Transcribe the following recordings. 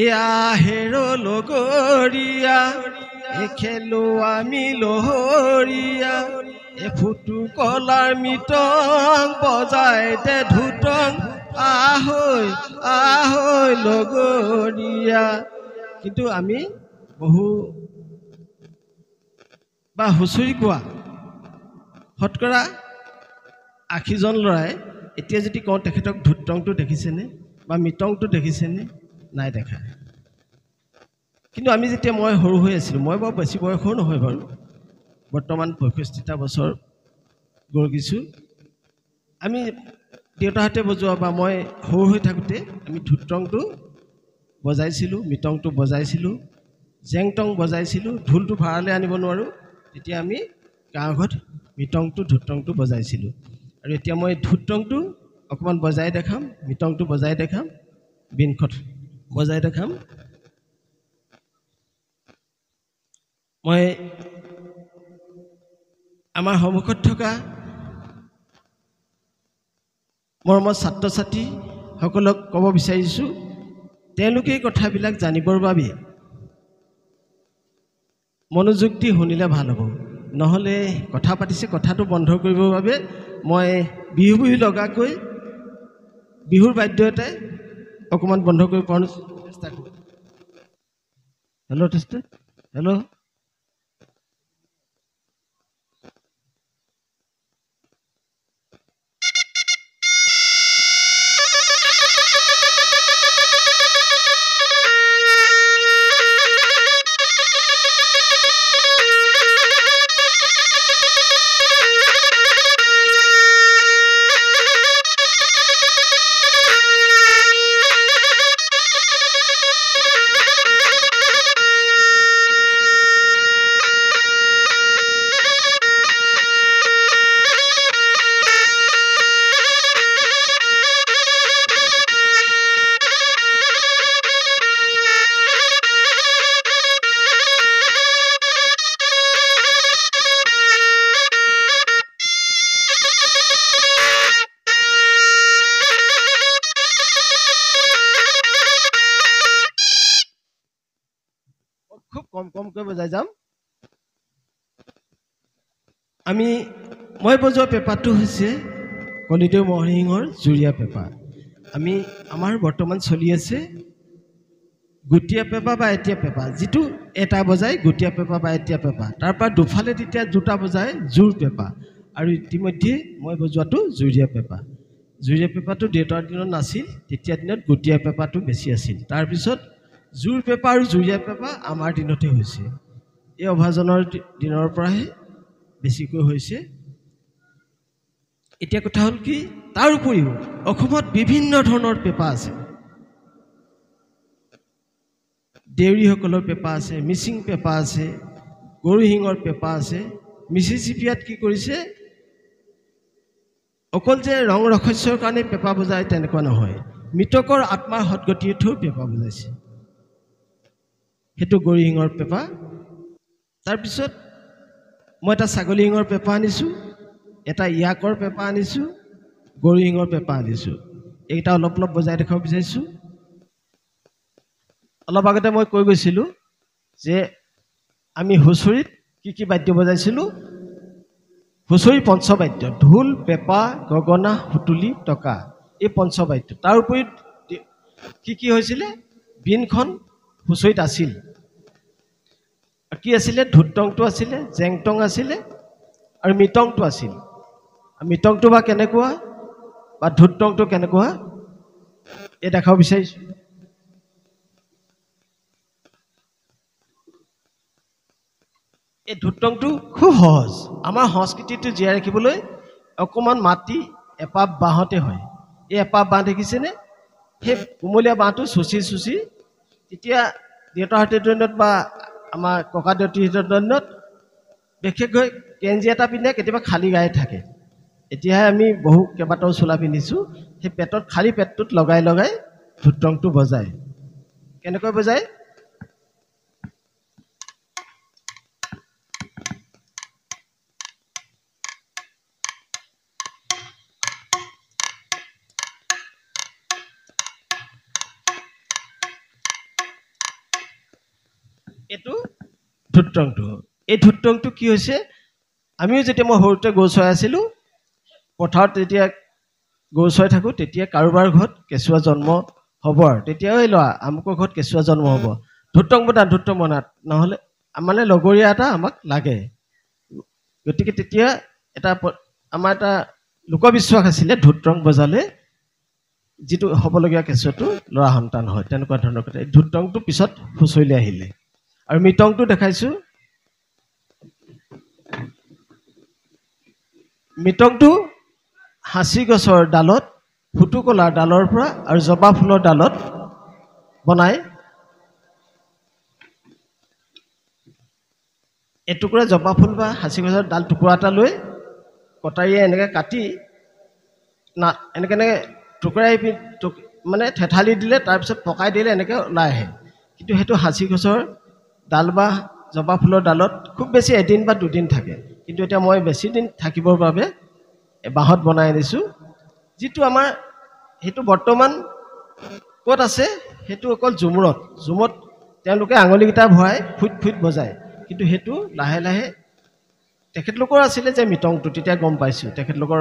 এয়া হেৰো লগৰীয়া খেলো আমি লহৰীয়া ফুটু কলাৰ মিটং বজাই দে ধুতং আহৈ আহৈ লগৰীয়া। কিন্তু আমি বহু বা হুঁচৰি কোৱা শতকৰা ৮০জন ল'ৰাই এতিয়া যদি কওঁ তেখেতক ধুত্তংটো দেখিছেনে বা মিটংটো দেখিছেনে? নাই দেখা। কিন্তু আমি যেতিয়া মই সৰু হৈ আছিলোঁ, মই বাৰু বেছি বয়সৰো নহয় বাৰু, বৰ্তমান ৬৫টা বছৰ গঢ়িছোঁ। আমি দেউতাহঁতে বজোৱা বা মই সৰু হৈ থাকোঁতে আমি ধুত্তংটো বজাইছিলোঁ, মিটংটো বজাইছিলোঁ, জেংটং বজাইছিলোঁ। ঢোলটো ভাড়ালৈ আনিব নোৱাৰোঁ, তেতিয়া আমি গাঁৱৰ ঘৰত মিটংটো ধুত্তংটো বজাইছিলোঁ। আৰু এতিয়া মই ধুত্তংটো অকণমান বজাই দেখাম, মিটংটো বজাই দেখাম, বিনখত বজাই দেখাম। মই আমাৰ সন্মুখত থকা মৰমৰ ছাত্ৰ ছাত্ৰীসকলক ক'ব বিচাৰিছোঁ, তেওঁলোকে এই কথাবিলাক জানিবৰ বাবে মনোযোগ দি শুনিলে ভাল হ'ব। নহ'লে কথা পাতিছে, কথাটো বন্ধ কৰিবৰ বাবে মই বিহু বিহু লগাকৈ বিহুৰ বাদ্য এটাই অকণমান বন্ধ কৰিব পাৰোঁ চেষ্টা কৰোঁ। Hello' test, hello'. খুব কম কমকৈ বজাই যাম। মই বজোৱা পেঁপাটো হৈছে কলিদেউ মহৰসিংহৰ জুৰীয়া পেঁপা। আমাৰ বৰ্তমান চলি আছে গুটীয়া পেঁপা বা এটীয়া পেঁপা, যিটো এটা বজাই গুটীয়া পেঁপা বা এটীয়া পেঁপা, তাৰপৰা দুফালে তেতিয়া দুটা বজাই জোৰ পেঁপা, আৰু ইতিমধ্যে মই বজোৱাটো জুৰীয়া পেঁপা। জুৰীয়া পেঁপাটো দেউতাৰ দিনত নাছিল, তেতিয়া দিনত গুটীয়া পেঁপাটো বেছি আছিল। তাৰপিছত জোৰ পেঁপা আৰু জুৰীয়া পেঁপা আমাৰ দিনতে হৈছে। এই অভাজনৰ দিনৰ পৰাহে বেছিকৈ হৈছে। এতিয়া কথা হ'ল কি, তাৰ উপৰিও অসমত বিভিন্ন ধৰণৰ পেঁপা আছে। দেউৰীসকলৰ পেঁপা আছে, মিচিং পেঁপা আছে, গৰুশিঙৰ পেঁপা আছে। মিচিচিপিয়াত কি কৰিছে, অকল যে ৰং ৰহস্যৰ কাৰণে পেঁপা বজায় তেনেকুৱা নহয়, মৃতকৰ আত্মাৰ সদগতিয়েও পেঁপা বজাইছে। সেইটো গৰুশিঙৰ পেঁপা। তাৰপিছত মই এটা ছাগলী শিঙৰ পেঁপা আনিছোঁ, এটা ইয়াকৰ পেঁপা আনিছোঁ, গৰুশিঙৰ পেঁপা আনিছোঁ। এইকেইটা অলপ অলপ বজাই দেখাব বিচাৰিছোঁ। অলপ আগতে মই কৈ গৈছিলোঁ যে আমি হুঁচৰিত কি কি বাদ্য বজাইছিলোঁ। হুঁচৰি পঞ্চবাদ্য, ঢোল, পেঁপা, গগনা, সুতুলি, টকা, এই পঞ্চবাদ্য। তাৰ উপৰি কি কি হৈছিলে, বিনখন হুঁচৰিত আছিল। কি আছিলে, ধুত্তংটো আছিলে, জেংটং আছিলে আৰু মিটংটো আছিল। মিটংটো বা কেনেকুৱা বা ধুত্তংটো কেনেকুৱা, এই দেখাব বিচাৰিছোঁ। এই ধুত্তংটো খুব সহজ। আমাৰ সংস্কৃতিটো জীয়াই ৰাখিবলৈ অকণমান মাটি এপাপ বাঁহতে হয়। এই এপাপ বাঁহ দেখিছেনে, সেই কুমলীয়া বাঁহটো চুচি চুচি, তেতিয়া দেউতাহঁতৰ দিনত বা আমাৰ ককা দেউতাহঁতৰ দিনত বিশেষকৈ কেঞ্জি এটা পিন্ধে, কেতিয়াবা খালী গায়ে থাকে। এতিয়াহে আমি কেইবাটাও চোলা পিন্ধিছোঁ। সেই পেটত, খালী পেটটোত লগাই লগাই ধুত্তংটো বজায়। কেনেকৈ বজায়, এইটো ধুত্ৰংটো। এই ধুত্ৰংটো কি হৈছে, আমিও যেতিয়া মই সৰুতে গৰু চৰাই আছিলোঁ, পথাৰত যেতিয়া গৰু চৰাই থাকোঁ, তেতিয়া কাৰোবাৰ ঘৰত কেঁচুৱা জন্ম হ'ব আৰু তেতিয়াও এই ল'ৰা আমুকৰ ঘৰত কেঁচুৱা জন্ম হ'ব, ধুত্ৰং বনাত নহ'লে মানে লগৰীয়া এটা আমাক লাগে। গতিকে তেতিয়া এটা আমাৰ এটা লোকবিশ্বাস আছিলে, ধুত্ৰং বজালে যিটো হ'বলগীয়া কেঁচুৱাটো ল'ৰা সন্তান হয়, তেনেকুৱা ধৰণৰ কথা। এই ধুত্ৰংটো পিছত হুঁচৰিলৈ আহিলে। আৰু মৃতংটো দেখাইছোঁ। মৃতংটো হাঁচি গছৰ ডালত, ফুটুকলাৰ ডালৰ পৰা আৰু জবা ফুলৰ ডালত বনাই এটুকুৰা জবা ফুল বা হাঁচি গছৰ ডাল টুকুৰা এটা লৈ কটাৰীয়ে এনেকৈ কাটি এনেকৈ টুকুৰাই মানে থেঠালি দিলে, তাৰপিছত পকাই দিলে এনেকৈ ওলাই আহে। কিন্তু সেইটো হাঁচি গছৰ ডাল বা জবা ফুলৰ ডালত খুব বেছি এদিন বা দুদিন থাকে। কিন্তু এতিয়া মই বেছি দিন থাকিবৰ বাবে বাঁহত বনাই আনিছোঁ। যিটো আমাৰ সেইটো বৰ্তমান ক'ত আছে, সেইটো অকল ঝুমুৰত তেওঁলোকে আঙুলিকেইটা ভৰাই ফুট বজায়। কিন্তু সেইটো লাহে লাহে তেখেতলোকৰ আছিলে যে মৃতংটো, তেতিয়া গম পাইছোঁ। তেখেতলোকৰ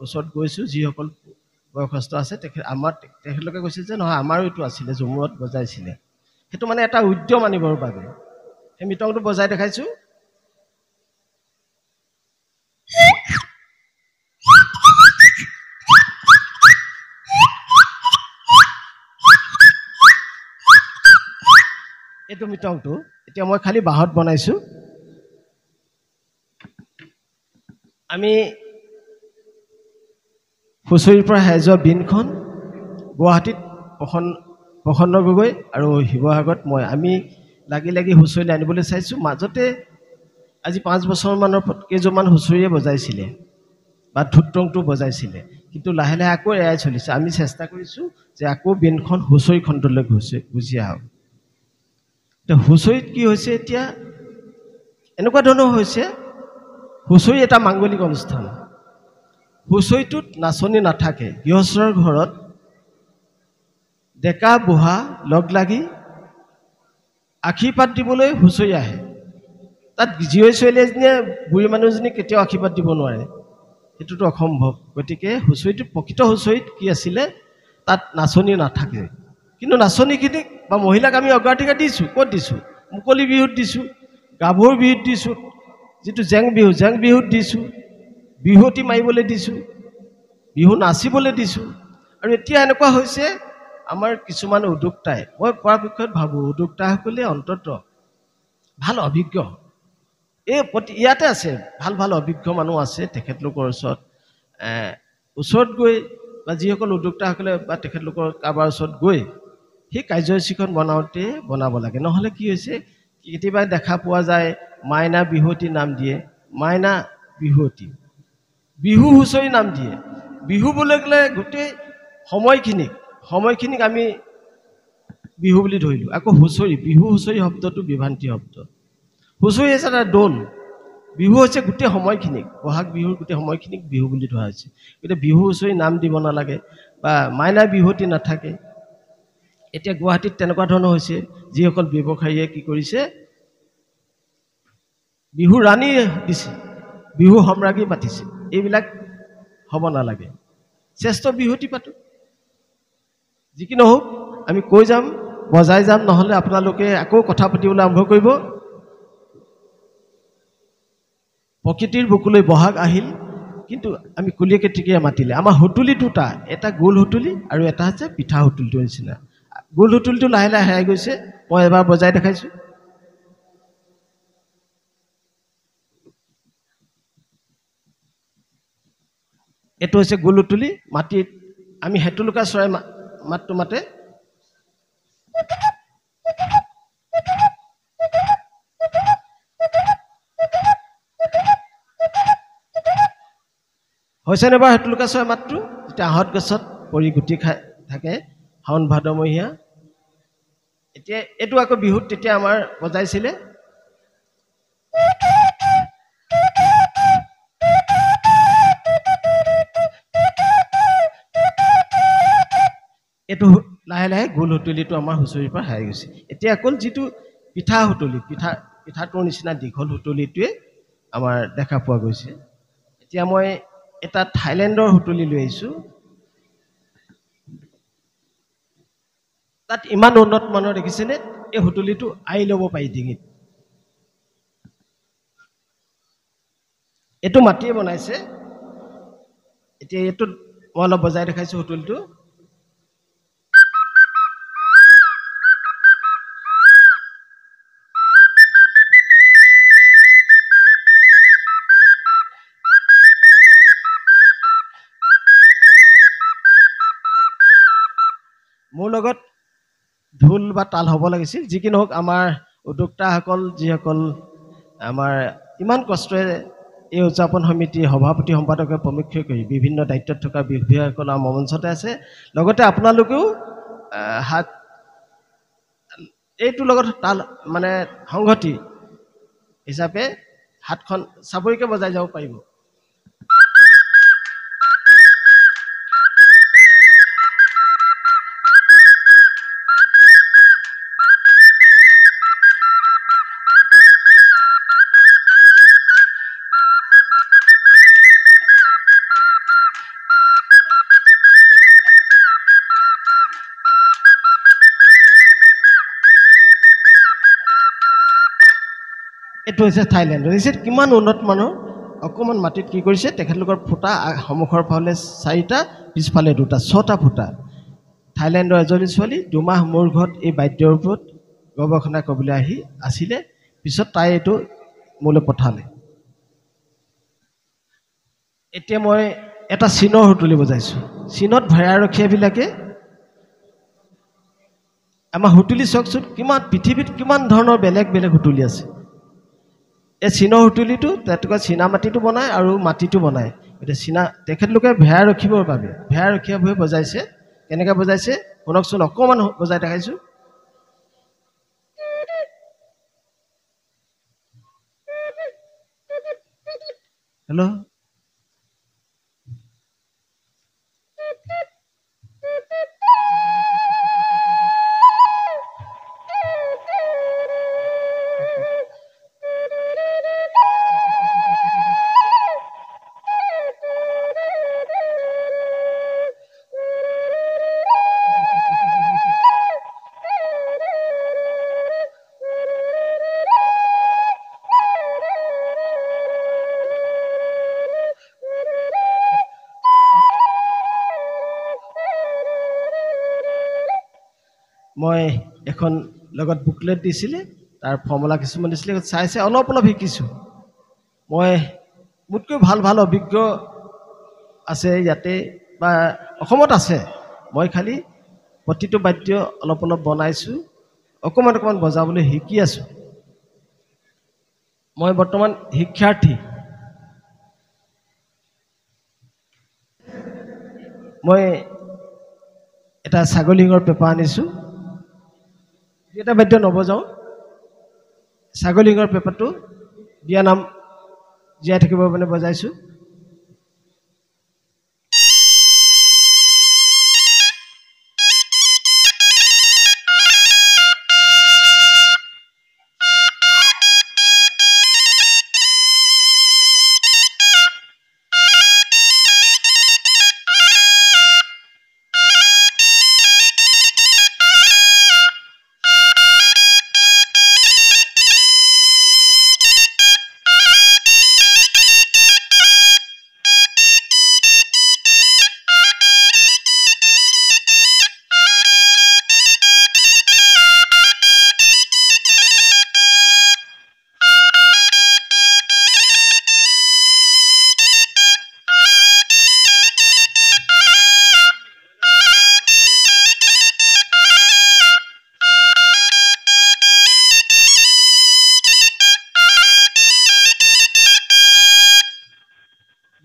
ওচৰত গৈছোঁ, যিসকল বয়সস্থ আছে, তেখেতলোকে কৈছে যে নহয়, আমাৰো এইটো আছিলে, ঝুমুৰত বজাইছিলে। সেইটো মানে এটা উদ্যম আনিবৰ বাবে সেই মৃতংটো বজাই দেখাইছোঁ। এইটো মৃতংটো এতিয়া মই খালি বাঁহত বনাইছোঁ। আমি হুঁচৰিৰ পৰা হেৰাই যোৱা বিনখন গুৱাহাটীত প্ৰসন্ন গগৈ আৰু শিৱসাগৰত আমি লাগি লাগি হুঁচৰিলৈ আনিবলৈ চাইছোঁ। মাজতে আজি 5 বছৰমানৰ কেইজনমান হুঁচৰিয়ে বজাইছিলে বা ধুত্ৰংটো বজাইছিলে, কিন্তু লাহে লাহে আকৌ এৰাই চলিছে। আমি চেষ্টা কৰিছোঁ যে আকৌ বিনখন হুঁচৰি খণ্ডলৈ গুচি আহক। এতিয়া হুঁচৰিত কি হৈছে, এতিয়া এনেকুৱা ধৰণৰ হৈছে, হুঁচৰি এটা মাংগলিক অনুষ্ঠান। হুঁচৰিটোত নাচনি নাথাকে। গৃহস্থৰ ঘৰত ডেকা বুঢ়া লগ লাগি আশীৰ্বাদ দিবলৈ হুঁচৰি আহে। তাত জীয়ৰী ছোৱালী এজনীয়ে বুঢ়ী মানুহজনীক কেতিয়াও আশীৰ্বাদ দিব নোৱাৰে, সেইটোতো অসম্ভৱ। গতিকে প্ৰকৃত হুঁচৰিত কি আছিলে, তাত নাচনি নাথাকে। কিন্তু নাচনীখিনিক বা মহিলাক আমি অগ্ৰাধিকাৰ দিছোঁ। ক'ত দিছোঁ? মুকলি বিহুত দিছোঁ, গাভৰু বিহুত দিছোঁ, যিটো জেং বিহুত দিছোঁ, বিহুৱতী মাৰিবলৈ দিছোঁ, বিহু নাচিবলৈ দিছোঁ। আৰু এতিয়া এনেকুৱা হৈছে, আমাৰ কিছুমান উদ্যোক্তাই, মই পৰাপক্ষত ভাবোঁ উদ্যোক্তাসকলে অন্তত ভাল অভিজ্ঞ, ইয়াতে আছে, ভাল অভিজ্ঞ মানুহ আছে তেখেতলোকৰ ওচৰত গৈ বা যিসকল উদ্যোক্তাসকলে বা তেখেতলোকৰ কাৰোবাৰ ওচৰত গৈ সেই কাৰ্যসূচীখন বনাব লাগে। নহ'লে কি হৈছে, কেতিয়াবা দেখা পোৱা যায় মাইনা বিহুৱতী নাম দিয়ে, মাইনা বিহুৱতী, বিহু হুঁচৰি নাম দিয়ে। বিহু বুলি ক'লে গোটেই সময়খিনিক আমি বিহু বুলি ধৰিলোঁ। আকৌ বিহু হুঁচৰি শব্দটো বিভ্ৰান্তি শব্দ। হুঁচৰি হৈছে এটা দোল, বিহু হৈছে গোটেই সময়খিনিক, বহাগ বিহুৰ গোটেই সময়খিনিক বিহু বুলি ধৰা হৈছে। গতিকে বিহু হুঁচৰি নাম দিব নালাগে বা মাইনা বিহুৱতী নাথাকে। এতিয়া গুৱাহাটীত তেনেকুৱা ধৰণৰ হৈছে, যিসকল ব্যৱসায়ীয়ে কি কৰিছে, বিহু ৰাণী দিছে, বিহু সম্ৰাজ্ঞী পাতিছে। এইবিলাক হ'ব নালাগে। শ্ৰেষ্ঠ বিহুৱতী পাতোঁ। যি কি নহওক, আমি কৈ যাম, বজাই যাম, নহ'লে আপোনালোকে আকৌ কথা পাতিবলৈ আৰম্ভ কৰিব। প্ৰকৃতিৰ বুকুলৈ বহাগ আহিল, কিন্তু আমি কুলিয়ে কেতেকীয়ে মাতিলে। আমাৰ সুতুলি দুটা, এটা গোল সুতুলি আৰু এটা হৈছে পিঠা সুতুলিটোৰ নিচিনা। গোল সুতুলিটো লাহে লাহে হেৰাই গৈছে, মই এবাৰ বজাই দেখাইছোঁ। এইটো হৈছে গোল সুতুলি। মাটিত আমি হেতুলুকা চৰাই মাতটো মাতে। হৈছেনে বাৰু হেতুলুকা চৰাই মাতটো? যেতিয়া আহঁত গছত পৰি গুটি খাই থাকে, শাওণ ভাদমহীয়া। এতিয়া এইটো আকৌ বিহুত তেতিয়া আমাৰ বজাইছিলে। এইটো লাহে লাহে গোল সুতুলিটো আমাৰ হুঁচৰিৰ পৰা হেৰাই গৈছে। এতিয়া অকল যিটো পিঠা সুতুলি পিঠাটোৰ নিচিনা দীঘল সুতুলিটোৱে আমাৰ দেখা পোৱা গৈছে। এতিয়া মই এটা থাইলেণ্ডৰ সুতুলি লৈ আহিছোঁ। তাত ইমান উন্নত মানৰ দেখিছেনে? এই সুতুলিটো আই ল'ব পাৰি ডিঙিত। এইটো মাটিয়ে বনাইছে। এতিয়া এইটোত মই অলপ বজাই দেখাইছোঁ সুতুলিটো। মোৰ লগত ঢোল বা তাল হ'ব লাগিছিল। যি কি নহওক, আমাৰ উদ্যোক্তাসকল যিসকল আমাৰ ইমান কষ্টৰে এই উদযাপন সমিতিৰ সভাপতি সম্পাদকে প্ৰমুখ্য কৰি বিভিন্ন দায়িত্বত থকা বিষয়াসকল আমাৰ মঞ্চতে আছে। লগতে আপোনালোকেও হাত এইটোৰ লগত তাল মানে সংগতি হিচাপে হাতখন চাবৰিকে বজাই যাব পাৰিব। এইটো হৈছে থাইলেণ্ডৰ। দেখিছে কিমান উন্নত মানৰ। অকণমান মাটিত কি কৰিছে, তেখেতলোকৰ ফুটা সন্মুখৰ ফালে 4টা, পিছফালে 2টা, 6টা ফুটা। থাইলেণ্ডৰ এজনী ছোৱালী 2 মাহ মোৰ ঘৰত এই বাদ্যৰ ওপৰত গৱেষণা কৰিবলৈ আহি আছিলে। পিছত তাই এইটো মোলৈ পঠালে। এতিয়া মই এটা চীনৰ সুতুলি বজাইছোঁ। চীনত ভাড়াৰখীয়াবিলাকে আমাৰ সুতুলি চাওকচোন, কিমান পৃথিৱীত কিমান ধৰণৰ বেলেগ বেলেগ সুতুলি আছে। এই চীনৰ সুতুলিটো তেওঁলোকে চীনা মাটিটো বনায় আৰু মাটিটো বনায়। এতিয়া তেখেতলোকে ভেড়া ৰখিবৰ বাবে ভেড়াৰখীয়াবোৰে বজাইছে। কেনেকৈ বজাইছে শুনকচোন, অকণমান বজাই দেখাইছোঁ। হেল্ল', মই এখন লগত বুকলেট দিছিলে, তাৰ ফৰ্মুলা কিছুমান দিছিলে, চাই অলপ অলপ শিকিছোঁ। মই মোতকৈ ভাল ভাল অভিজ্ঞ আছে ইয়াতে বা অসমত আছে। মই খালি প্ৰতিটো বাদ্য অলপ অলপ বনাইছোঁ, অকণমান অকণমান বজাবলৈ শিকি আছোঁ। মই বৰ্তমান শিক্ষাৰ্থী। মই এটা ছাগলী শিঙৰ পেঁপা আনিছোঁ। এটা বাদ্য নবজাওঁ। ছাগলী শিঙৰ পেঁপাটো বিয়ানাম জীয়াই থাকিব মানে বজাইছোঁ।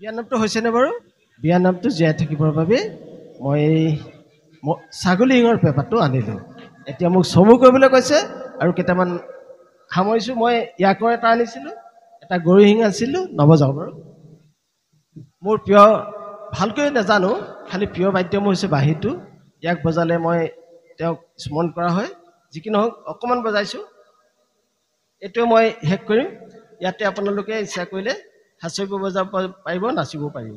বিয়ানামটো হৈছেনে বাৰু? বিয়ানামটো জীয়াই থাকিবৰ বাবে মই ছাগলী শিঙৰ পেঁপাটো আনিলোঁ। এতিয়া মোক চমু কৰিবলৈ কৈছে আৰু কেইটামান সামৰিছোঁ। মই ইয়াকৰ এটা আনিছিলোঁ, এটা গৰু শিং আনিছিলোঁ। নবজাওঁ বাৰু। মোৰ প্ৰিয়, ভালকৈ নাজানো, খালি প্ৰিয় বাদ্য মোৰ হৈছে বাঁহীটো। ইয়াক বজালে মই তেওঁক স্মৰণ কৰা হয়। যি কি নহওক অকণমান বজাইছোঁ। এইটোৱে মই শেষ কৰিম ইয়াতে আপোনালোকে ইচ্ছা কৰিলে হাঁচৰিব বজাব পাৰিব নাচিব পাৰিব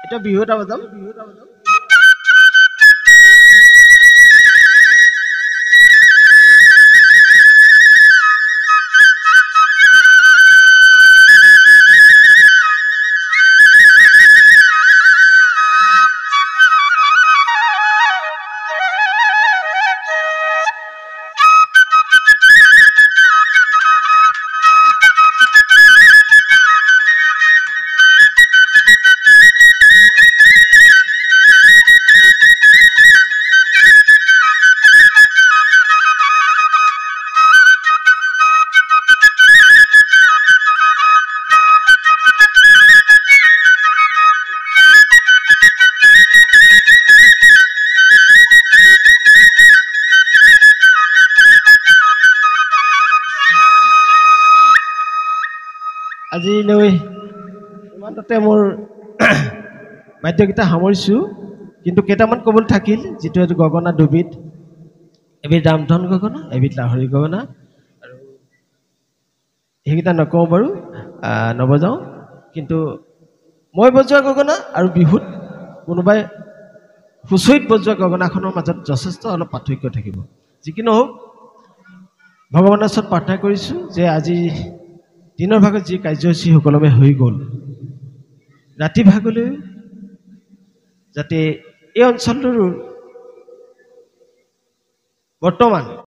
এটা বিহু এটা বজাম আজিলৈ ইমানতে মোৰ বাদ্যগীতা সামৰিছোঁ কিন্তু কেইটামান ক'বলৈ থাকিল যিটো এইটো গগনা দুবিধ এবিধ ৰামধন গগনা এবিধ লাহৰী গগনা আৰু সেইকেইটা নকওঁ বাৰু নবজাওঁ কিন্তু মই বজোৱা গগনা আৰু বিহুত কোনোবাই হুঁচৰিত বজোৱা গগনাখনৰ মাজত যথেষ্ট অলপ পাৰ্থক্য থাকিব যি কি নহওক ভগৱানৰ ওচৰত প্ৰাৰ্থনা কৰিছোঁ যে আজি দিনৰ ভাগত যি কাৰ্যসূচী সুকলমে হৈ গ'ল ৰাতি ভাগলৈ যাতে এই অঞ্চলটোৰ বৰ্তমান